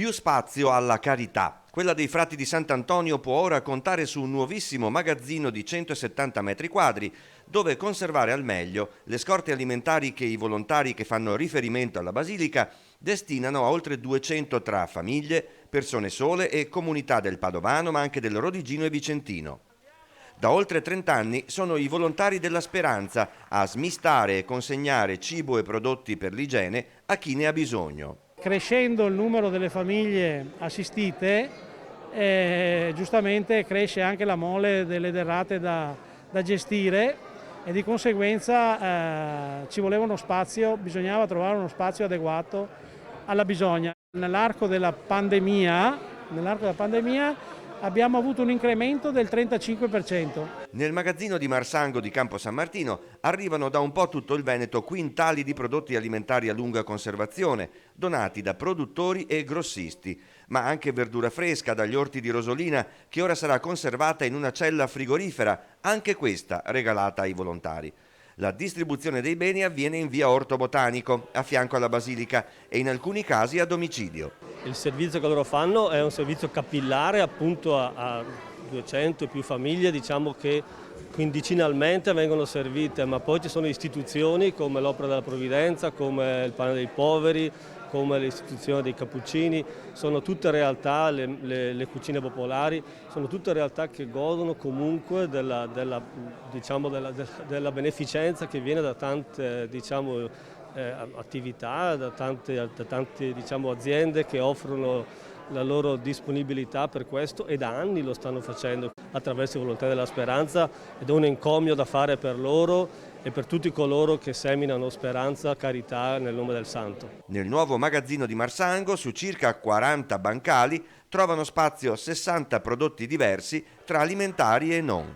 Più spazio alla carità. Quella dei Frati di Sant'Antonio può ora contare su un nuovissimo magazzino di 170 metri quadri dove conservare al meglio le scorte alimentari che i volontari che fanno riferimento alla Basilica destinano a oltre 200 tra famiglie, persone sole e comunità del Padovano ma anche del Rodigino e Vicentino. Da oltre 30 anni sono i volontari della Speranza a smistare e consegnare cibo e prodotti per l'igiene a chi ne ha bisogno. Crescendo il numero delle famiglie assistite, giustamente cresce anche la mole delle derrate da gestire e di conseguenza ci voleva uno spazio, bisognava trovare uno spazio adeguato alla bisogna. Nell'arco della pandemia abbiamo avuto un incremento del 35%. Nel magazzino di Marsango di Campo San Martino arrivano da un po' tutto il Veneto quintali di prodotti alimentari a lunga conservazione, donati da produttori e grossisti, ma anche verdura fresca dagli orti di Rosolina che ora sarà conservata in una cella frigorifera, anche questa regalata ai volontari. La distribuzione dei beni avviene in via Orto Botanico, a fianco alla Basilica, e in alcuni casi a domicilio. Il servizio che loro fanno è un servizio capillare appunto a 200 e più famiglie, diciamo, che quindicinalmente vengono servite, ma poi ci sono istituzioni come l'Opera della Provvidenza, come il Pane dei Poveri, come l'istituzione dei Cappuccini, sono tutte realtà, le cucine popolari, sono tutte realtà che godono comunque della beneficenza che viene da tante attività, da tante aziende che offrono la loro disponibilità per questo e da anni lo stanno facendo attraverso i volontari della Speranza ed è un encomio da fare per loro e per tutti coloro che seminano speranza, carità nel nome del Santo. Nel nuovo magazzino di Marsango, su circa 40 bancali, trovano spazio 60 prodotti diversi tra alimentari e non.